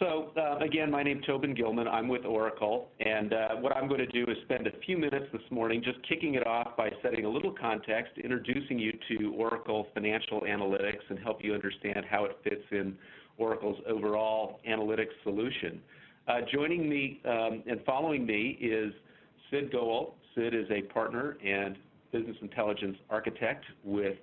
Again, my name's Tobin Gilman. I'm with Oracle, and what I'm going to do is spend a few minutes this morning just kicking it off by setting a little context, introducing you to Oracle Financial Analytics, and help you understand how it fits in Oracle's overall analytics solution. Joining me and following me is Sid Goel. Sid is a partner and business intelligence architect with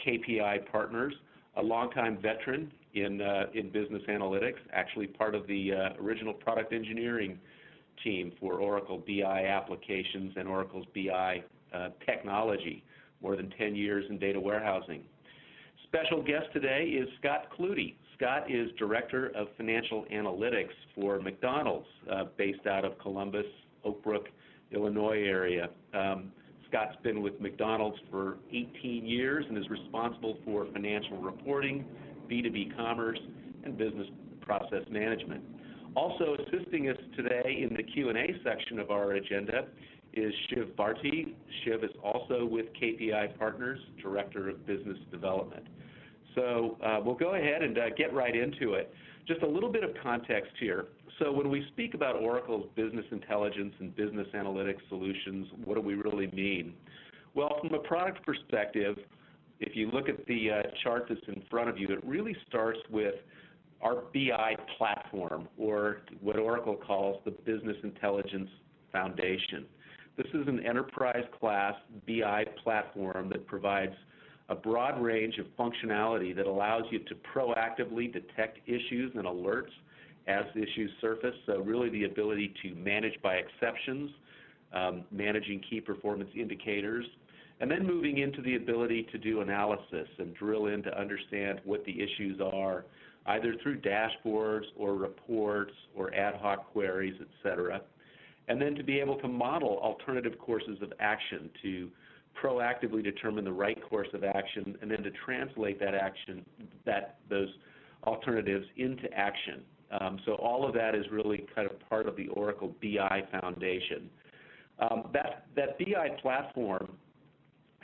KPI Partners, a longtime veteran in business analytics, actually part of the original product engineering team for Oracle BI applications and Oracle's BI technology, more than 10 years in data warehousing. Special guest today is Scott Klute. Scott is Director of Financial Analytics for McDonald's, based out of Columbus, Oak Brook, Illinois area. Scott's been with McDonald's for 18 years and is responsible for financial reporting, B2B commerce, and business process management. Also assisting us today in the Q&A section of our agenda is Shiv Bharti. Shiv is also with KPI Partners, Director of Business Development. So we'll go ahead and get right into it. Just a little bit of context here. So when we speak about Oracle's business intelligence and business analytics solutions, what do we really mean? Well, from a product perspective, if you look at the chart that's in front of you, it really starts with our BI platform, or what Oracle calls the Business Intelligence Foundation. This is an enterprise-class BI platform that provides a broad range of functionality that allows you to proactively detect issues and alerts as issues surface, so really the ability to manage by exceptions, managing key performance indicators, and then moving into the ability to do analysis and drill in to understand what the issues are, either through dashboards or reports or ad hoc queries, etc. And then to be able to model alternative courses of action to proactively determine the right course of action, and then to translate that action, those alternatives into action. So all of that is really kind of part of the Oracle BI Foundation. That BI platform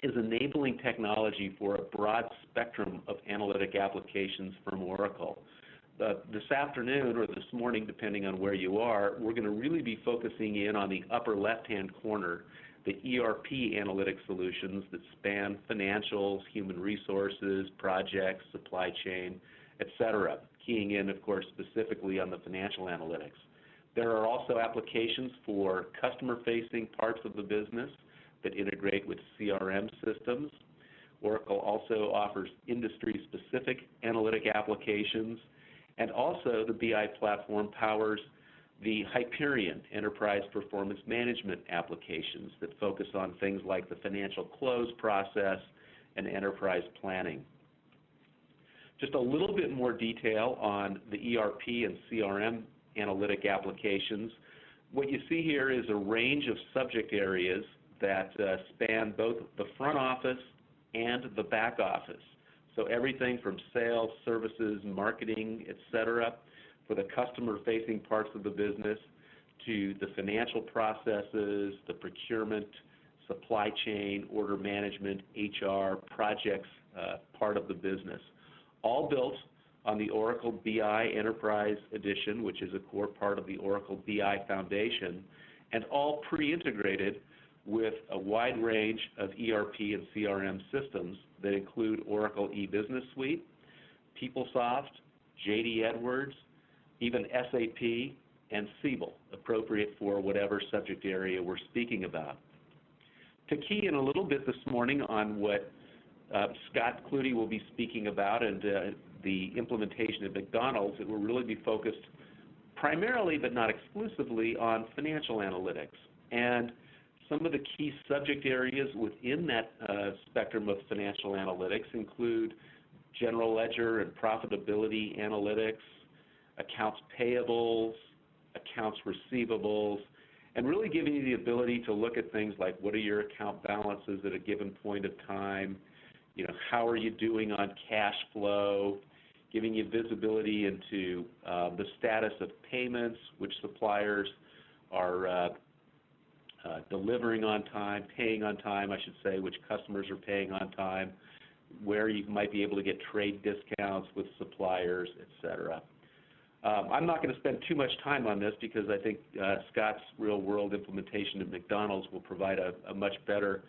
is enabling technology for a broad spectrum of analytic applications from Oracle. This afternoon or this morning, depending on where you are, we're going to really be focusing in on the upper left-hand corner, the ERP analytic solutions that span financials, human resources, projects, supply chain, etc., keying in, of course, specifically on the financial analytics. There are also applications for customer-facing parts of the business that integrate with CRM systems. Oracle also offers industry-specific analytic applications, and also the BI platform powers the Hyperion Enterprise Performance Management applications that focus on things like the financial close process and enterprise planning. Just a little bit more detail on the ERP and CRM analytic applications. What you see here is a range of subject areas that span both the front office and the back office. So everything from sales, services, marketing, etc., for the customer-facing parts of the business, to the financial processes, the procurement, supply chain, order management, HR, projects part of the business. All built on the Oracle BI Enterprise Edition, which is a core part of the Oracle BI Foundation, and all pre-integrated with a wide range of ERP and CRM systems that include Oracle E-Business Suite, PeopleSoft, JD Edwards, even SAP, and Siebel, appropriate for whatever subject area we're speaking about. To key in a little bit this morning on what Scott Klute will be speaking about and the implementation of McDonald's, it will really be focused primarily but not exclusively on financial analytics. And some of the key subject areas within that spectrum of financial analytics include general ledger and profitability analytics, accounts payables, accounts receivables, and really giving you the ability to look at things like what are your account balances at a given point of time, how are you doing on cash flow, giving you visibility into the status of payments, which suppliers are delivering on time, paying on time, I should say, which customers are paying on time, where you might be able to get trade discounts with suppliers, etc. I'm not going to spend too much time on this because I think Scott's real-world implementation at McDonald's will provide a much better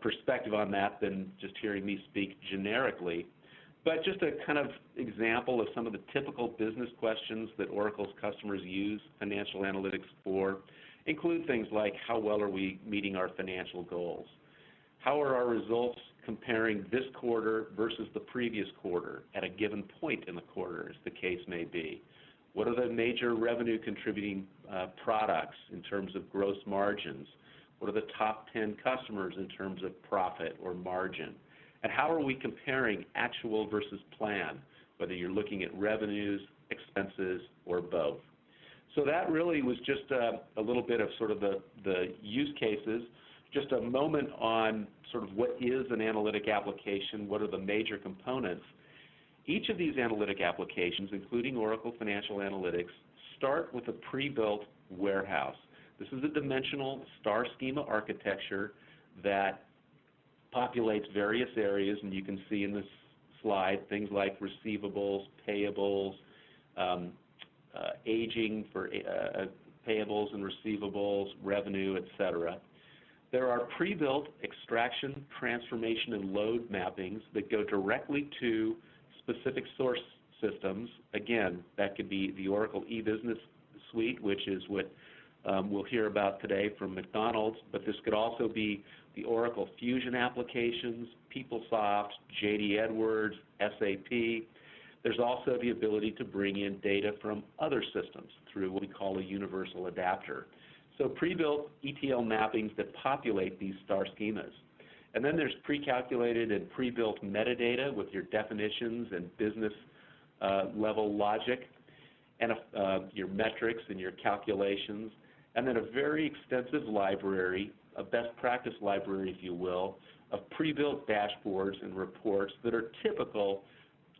perspective on that than just hearing me speak generically. But just a kind of example of some of the typical business questions that Oracle's customers use financial analytics for include things like, how well are we meeting our financial goals? How are our results comparing this quarter versus the previous quarter at a given point in the quarter, as the case may be? What are the major revenue contributing products in terms of gross margins? What are the top 10 customers in terms of profit or margin? And how are we comparing actual versus plan, whether you're looking at revenues, expenses, or both? So that really was just a little bit of sort of the use cases, just a moment on sort of what is an analytic application, what are the major components. Each of these analytic applications, including Oracle Financial Analytics, start with a pre-built warehouse. This is a dimensional star schema architecture that populates various areas, and you can see in this slide things like receivables, payables, aging for payables and receivables, revenue, etc. There are pre-built extraction, transformation, and load mappings that go directly to specific source systems. Again, that could be the Oracle e-business suite, which is what we'll hear about today from McDonald's, but this could also be the Oracle Fusion applications, PeopleSoft, JD Edwards, SAP. There's also the ability to bring in data from other systems through what we call a universal adapter. So pre-built ETL mappings that populate these star schemas. And then there's pre-calculated and pre-built metadata with your definitions and business level logic, and your metrics and your calculations, and then a very extensive library, a best practice library, if you will, of pre-built dashboards and reports that are typical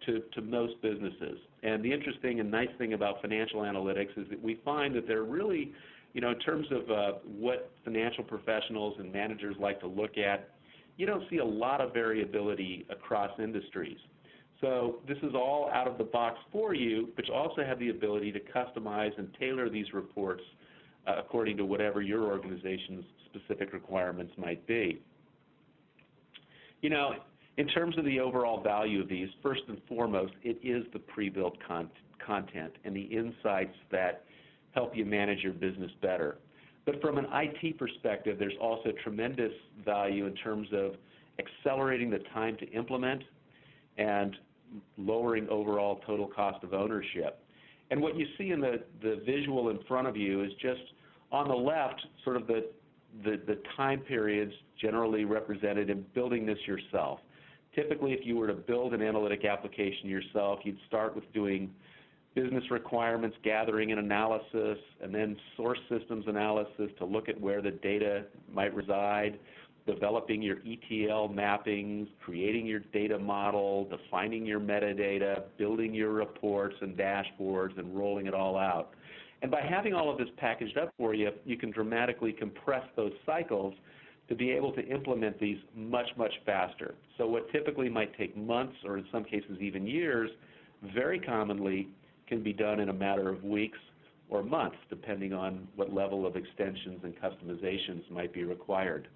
to most businesses. And the interesting and nice thing about financial analytics is that we find that they're really, in terms of what financial professionals and managers like to look at, you don't see a lot of variability across industries. So this is all out of the box for you, but you also have the ability to customize and tailor these reports according to whatever your organization's specific requirements might be. In terms of the overall value of these, first and foremost, it is the pre-built content and the insights that help you manage your business better. But from an IT perspective, there's also tremendous value in terms of accelerating the time to implement and lowering overall total cost of ownership. And what you see in the visual in front of you is just on the left, sort of the time periods generally represented in building this yourself. Typically, if you were to build an analytic application yourself, you'd start with doing business requirements gathering and analysis, and then source systems analysis to look at where the data might reside, developing your ETL mappings, creating your data model, defining your metadata, building your reports and dashboards, and rolling it all out. And by having all of this packaged up for you, you can dramatically compress those cycles to be able to implement these much, much faster. So what typically might take months, or in some cases even years, very commonly can be done in a matter of weeks or months, depending on what level of extensions and customizations might be required.